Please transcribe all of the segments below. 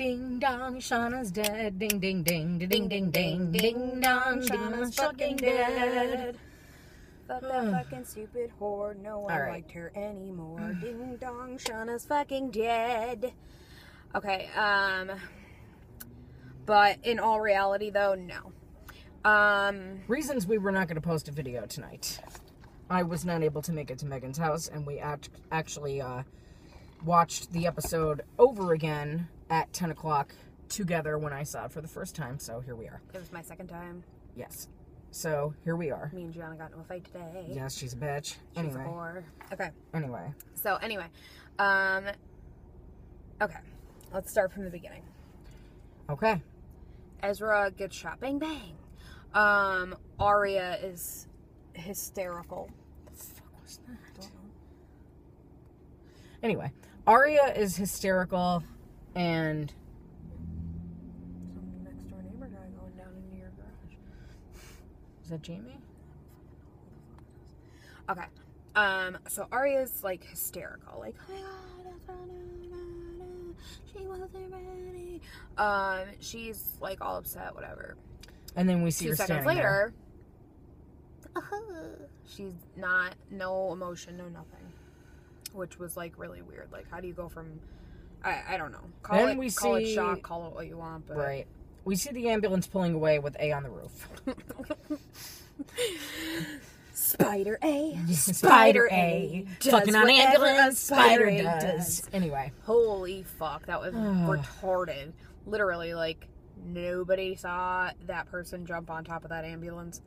Ding dong, Shauna's dead. Ding ding ding, ding ding ding, ding dong, Shauna's fucking dead. Fuck that fucking stupid whore. No one liked her anymore. Ding dong, Shauna's fucking dead. Okay, but in all reality, though, no. Reasons we were not going to post a video tonight. I was not able to make it to Megan's house, and we actually watched the episode over again at 10 o'clock together when I saw it for the first time, so here we are. It was my second time. Yes. So, here we are. Me and Gianna got into a fight today. Yes, she's a bitch. Anyway. She's a whore. Okay. Anyway. So, anyway. Okay. Let's start from the beginning. Okay. Ezra gets shot. Bang, bang. Aria is hysterical. What the fuck was that? I don't know. Anyway. Aria is hysterical, and... Some next door neighbor guy going down into your garage. Is that Jamie? Okay. So Aria's, like, hysterical. Like, oh my god, she wasn't ready. She's, like, all upset, whatever. And then we see her 2 seconds standing later, she's not, no emotion, no nothing. Which was, like, really weird. Like, how do you go from, I don't know. Call it shock, call it what you want, but... Right. We see the ambulance pulling away with A on the roof. Spider A. Spider A. Fucking on ambulance, Spider does. Anyway. Holy fuck, that was retarded. Literally, like, nobody saw that person jump on top of that ambulance.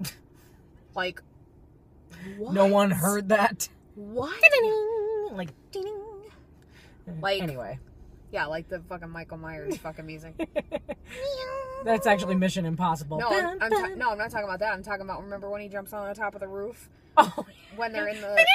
Like, what? No one heard that. What? Like, ding. Like, anyway. Yeah, like the fucking Michael Myers fucking music. That's actually Mission Impossible. No, I'm not talking about that. I'm talking about, remember when he jumps on the top of the roof? Oh. When they're in the...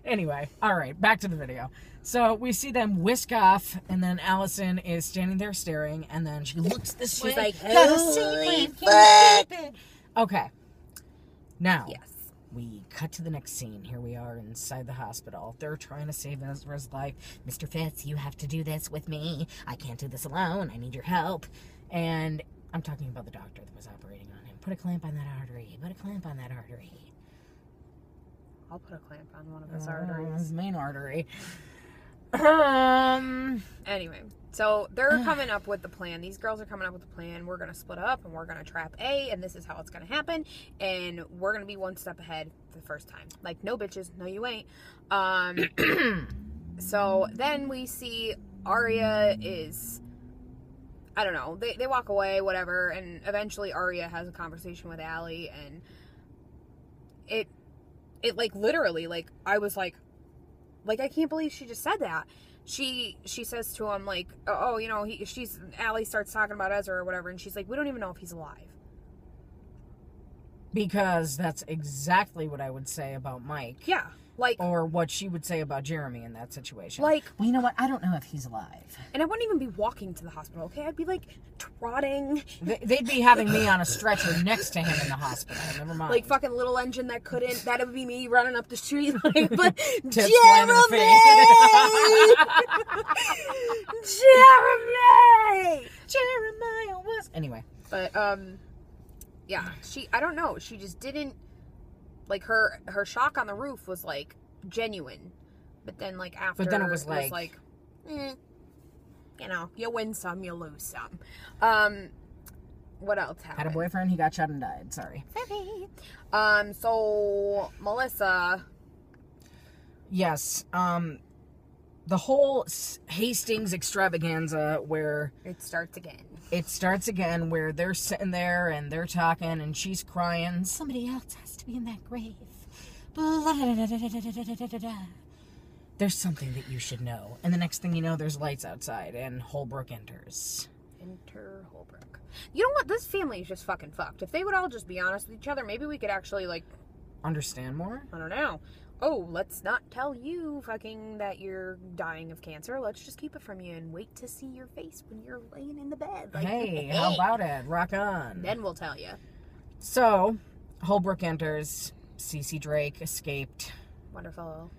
Anyway, all right, back to the video. So we see them whisk off, and then Allison is standing there staring, and then she looks this way. She's like, holy fuck. Okay. Now, yes. We cut to the next scene. Here we are inside the hospital. They're trying to save Ezra's life. Mr. Fitz, you have to do this with me. I can't do this alone. I need your help. And I'm talking about the doctor that was operating on him. Put a clamp on that artery. Put a clamp on that artery. I'll put a clamp on one of his arteries. His main artery. Anyway, so they're coming up with the plan. These girls are coming up with the plan. We're going to split up and we're going to trap A, and this is how it's going to happen. And we're going to be one step ahead for the first time. Like, no bitches, no you ain't. So then we see Aria is, I don't know, they walk away, whatever, and eventually Aria has a conversation with Allie, and it like, literally, like, I was like, I can't believe she just said that. She says to him, like, oh, you know, Allie starts talking about Ezra or whatever, and she's like, we don't even know if he's alive. Because that's exactly what I would say about Mike. Yeah. Like, or what she would say about Jeremy in that situation. Like, well, you know what? I don't know if he's alive. And I wouldn't even be walking to the hospital, okay? I'd be, like, trotting. They'd be having me on a stretcher next to him in the hospital. Never mind. Like, fucking little engine that couldn't. That would be me running up the street, like, but Jeremy! Jeremy! Jeremiah was... Anyway. But, yeah. I don't know. She just didn't... Like, her shock on the roof was, like, genuine. But then, like, after... But then it was like you know, you win some, you lose some. What else happened? Had a boyfriend, he got shot and died. Sorry. So, Melissa... Yes. The whole Hastings extravaganza where... It starts again. Where they're sitting there and they're talking and she's crying. Somebody else has to be in that grave. There's something that you should know. And the next thing you know, there's lights outside and Holbrook enters. Enter Holbrook. You know what? This family is just fucking fucked. If they would all just be honest with each other, maybe we could actually, like... Understand more? I don't know. Oh, let's not tell you fucking that you're dying of cancer. Let's just keep it from you and wait to see your face when you're laying in the bed. Like, hey, how about it? Rock on. Then we'll tell you. So, Holbrook enters. Cece Drake escaped. Wonderful.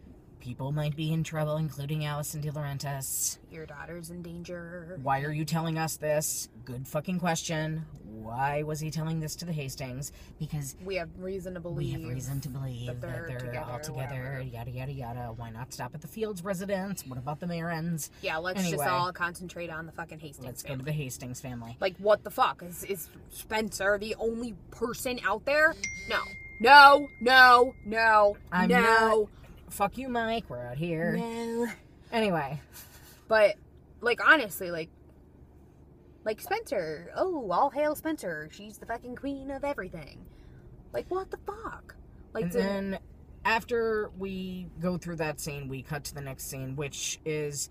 People might be in trouble, including Allison De Laurentiis. Your daughter's in danger. Why are you telling us this? Good fucking question. Why was he telling this to the Hastings? Because we have reason to believe that they're all together, yada, yada, yada. Why not stop at the Fields residence? What about the Marins? Yeah, let's just all concentrate on the fucking Hastings Let's family. go to the Hastings family. Like, what the fuck? Is Spencer the only person out there? No. No. Fuck you, Mike. We're out here. No. Anyway. But, like, honestly, like Spencer. Oh, all hail Spencer. She's the fucking queen of everything. Like, what the fuck? Like, and then, after we go through that scene, we cut to the next scene, which is...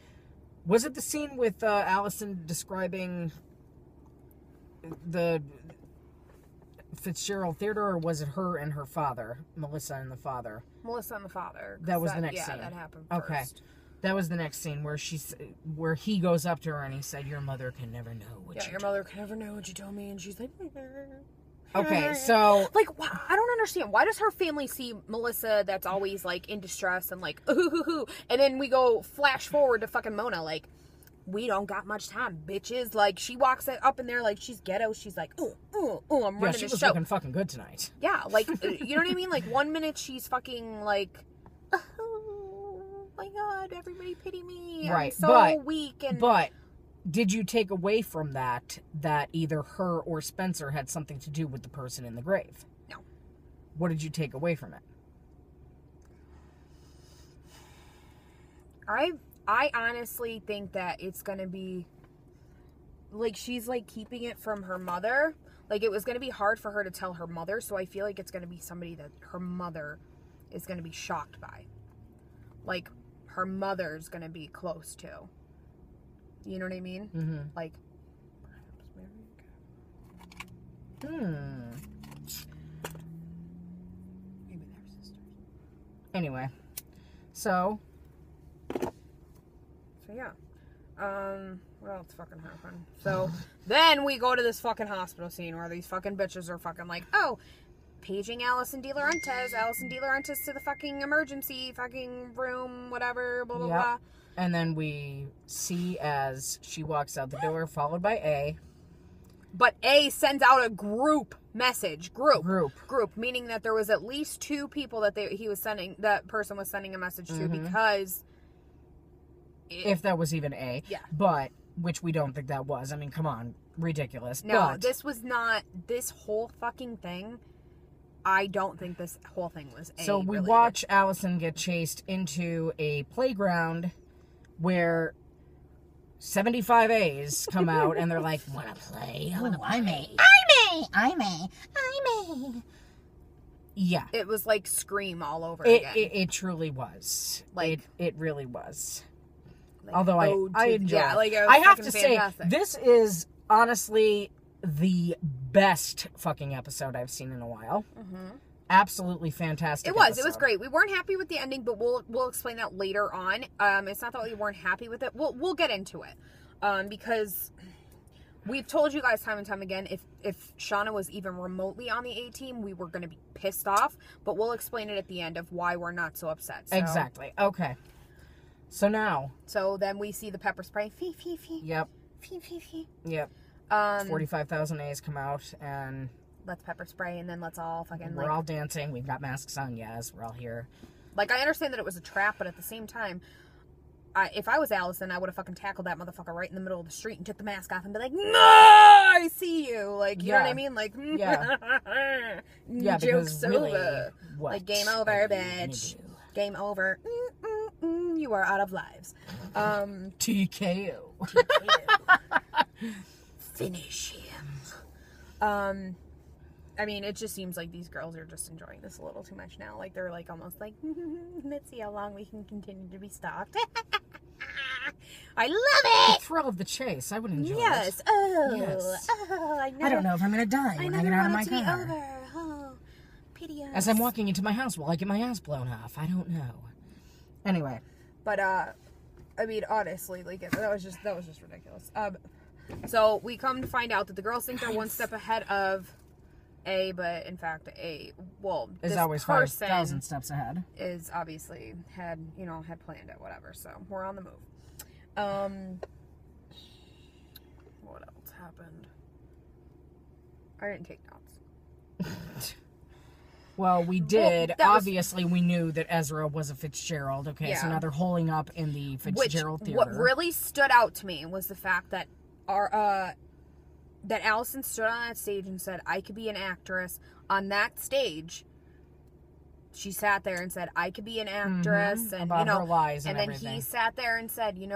Was it the scene with Allison describing the Fitzgerald Theater, or was it her and her father? Melissa and the father? Melissa and the father. That was the next scene. Yeah, that happened first. Okay. That was the next scene where he goes up to her and he said, "Your mother can never know what you your mother can never know what you told me," and she's like, okay, so like, I don't understand. Why does her family see Melissa that's always like in distress and like, ooh, and then we go flash forward to fucking Mona, like, we don't got much time, bitches. Like, she walks up in there like she's ghetto. She's like, I'm running the show. She was looking fucking good tonight. Yeah, like, you know what I mean? Like, 1 minute she's fucking like, oh my god, everybody pity me. Right, I'm so weak. But did you take away from that either her or Spencer had something to do with the person in the grave? No. What did you take away from it? I honestly think that it's gonna be like she's like keeping it from her mother. Like, it was gonna be hard for her to tell her mother, so I feel like it's gonna be somebody that her mother is gonna be shocked by. Like, her mother's gonna be close to. You know what I mean? Mm-hmm. Like, perhaps Mary. Maybe they're sisters. Anyway, so yeah. What else fucking happened? So then we go to this fucking hospital scene where these fucking bitches are fucking like, oh, paging Allison De Laurentiis to the fucking emergency fucking room, whatever, blah, blah, blah. And then we see as she walks out the door, followed by A. But A sends out a group message. Group. Meaning that there was at least 2 people that that person was sending a message to, because... if that was even A. Yeah. But, which we don't think that was. I mean, come on. Ridiculous. No, but, this was not... This whole fucking thing... I don't think this whole thing was A. So we related. watch Allison get chased into a playground where 75 A's come out and they're like, wanna play? Oh, I'm A. Yeah. It was like Scream all over again. It truly was. Like, it really was. Like, although I enjoy yeah, it. like, I have to fantastic. say, this is honestly the best fucking episode I've seen in a while. Mm-hmm. Absolutely fantastic. It was. episode. It was great. We weren't happy with the ending, but we'll explain that later on. It's not that we weren't happy with it. We'll get into it. Because we've told you guys time and time again, if Shauna was even remotely on the A team, we were going to be pissed off. But we'll explain it at the end of why we're not so upset. So. Exactly. Okay. So now. So then we see the pepper spray. Fee, fee, fee. Yep. Fee, fee, fee. Yep. 45,000 A's come out and... let's pepper spray and then let's all fucking we're all dancing. We've got masks on. Yes, we're all here. Like, I understand that it was a trap, but at the same time, if I was Allison, I would have fucking tackled that motherfucker right in the middle of the street and took the mask off and be like, no, I see you. Like, you know what I mean? Like, yeah, joke's really, over. What like, game over, bitch. Game over. You are out of lives. TKO. Finish him. I mean, it just seems like these girls are just enjoying this a little too much now. Like, they're like almost like, let's see how long we can continue to be stalked. I love it! The thrill of the chase. I would enjoy yes. it. Oh. Yes. Oh, I don't know if I'm going to die when I get out of my car. Over. Oh, pity us. As I'm walking into my house while I get my ass blown off. I don't know. Anyway. But, I mean, honestly, like, that was just ridiculous. So we come to find out that the girls think they're one step ahead of but in fact, is this always person 5,000 steps ahead. is obviously had planned it, whatever. So we're on the move. What else happened? I didn't take notes. Well, we did. Well, obviously, we knew that Ezra was a Fitzgerald. Okay, Yeah. so now they're holding up in the Fitzgerald theater. What really stood out to me was the fact that that Allison stood on that stage and said, "I could be an actress." On that stage, she sat there and said, "I could be an actress," and about her lies and then everything. he sat there and said, you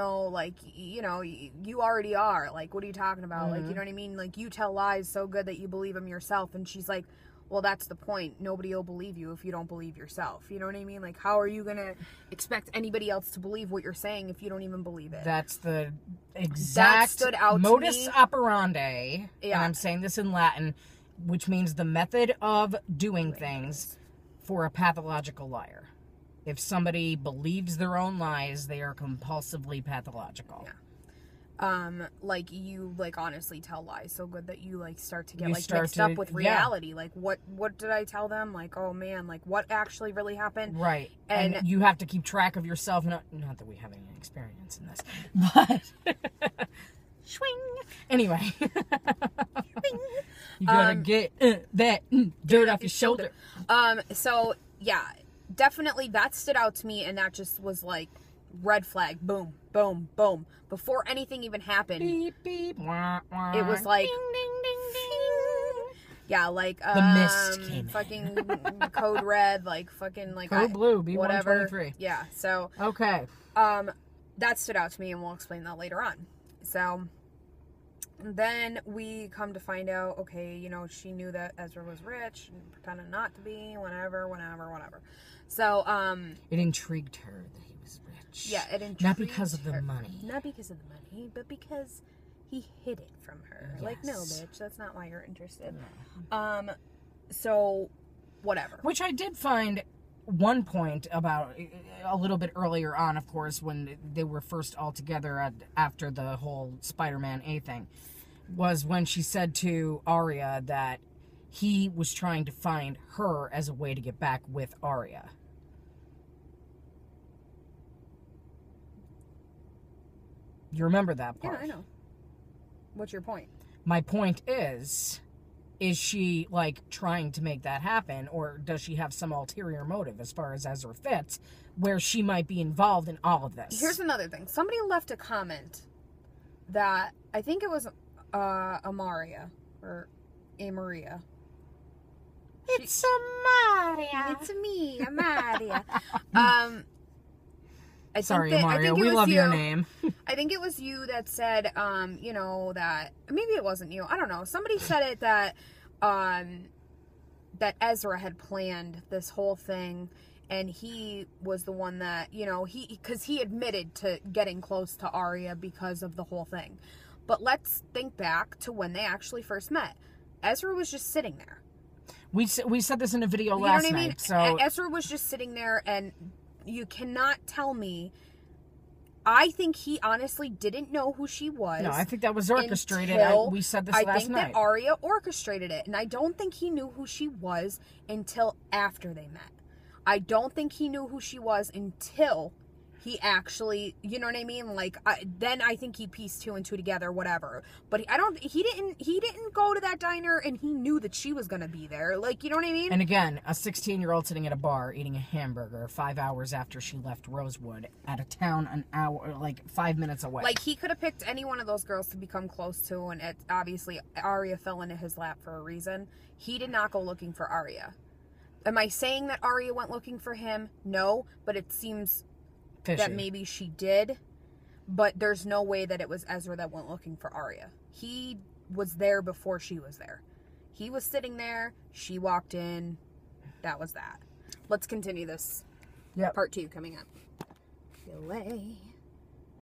already are. Like, what are you talking about? Like, you know what I mean? Like, you tell lies so good that you believe them yourself. And she's like, well, that's the point. Nobody will believe you if you don't believe yourself. You know what I mean? Like, how are you going to expect anybody else to believe what you're saying if you don't even believe it? That's the exact stood out modus to me. operandi. Yeah. And I'm saying this in Latin, which means the method of doing things for a pathological liar. If somebody believes their own lies, they are compulsively pathological. Yeah. Like, you, like, honestly tell lies so good that you, like, start to get, You like, start mixed to- up with reality. Like, what did I tell them? Like, oh, man, like, what actually really happened? Right. And- And you have to keep track of yourself. Not that we have any experience in this, but swing. Anyway, you gotta get that dirt off your shoulder. So, yeah, definitely that stood out to me, and that just was, like, red flag. Boom, boom, boom. Before anything even happened, Beep beep. Wah, wah. it was like, ding ding ding ding. yeah, like, The mist came in. fucking code red, like, fucking, like, Code blue, B123. whatever. Yeah, so, Okay. that stood out to me, and we'll explain that later on. So, then we come to find out, okay, she knew that Ezra was rich and pretended not to be, whatever. So, It intrigued her that he was rich. yeah, it intrigued Not because of the her. money. Not because of the money, but because he hid it from her. Yes. Like, no, bitch, that's not why you're interested. So, whatever. Which I did find one point about a little bit earlier on, of course, when they were first all together after the whole Spider-Man A thing, was when she said to Aria that he was trying to find her as a way to get back with Aria. You remember that part? Yeah, I know. What's your point? My point is she, like, trying to make that happen, or does she have some ulterior motive as far as Ezra Fitz, where she might be involved in all of this? Here's another thing. Somebody left a comment that, I think it was Amaria, or Amaria. It's Amaria. It's me, Amaria. Sorry, Amaria, we love your name. I think it was you that said, that, maybe it wasn't you, I don't know. Somebody said it that Ezra had planned this whole thing, and he was the one that, because he admitted to getting close to Arya because of the whole thing. But let's think back to when they actually first met. Ezra was just sitting there. We said this in a video last night. I mean? So Ezra was just sitting there, and you cannot tell me. I think he honestly didn't know who she was. No, I think that was orchestrated. We said this last night. I think that Arya orchestrated it, and I don't think he knew who she was until after they met. I don't think he knew who she was until he actually, you know what I mean? Like, then I think he pieced two and two together, whatever. But he didn't go to that diner and he knew that she was going to be there. Like, you know what I mean? And again, a 16-year-old sitting at a bar eating a hamburger 5 hours after she left Rosewood at a town an hour, like 5 minutes away. Like, he could have picked any one of those girls to become close to, and obviously Arya fell into his lap for a reason. He did not go looking for Arya. Am I saying that Arya went looking for him? No, but it seems fishy. That maybe she did, but there's no way that it was Ezra that went looking for Arya. He was there before she was there. He was sitting there, she walked in, that was that. Let's continue this. Yep. Part 2 coming up. PLL.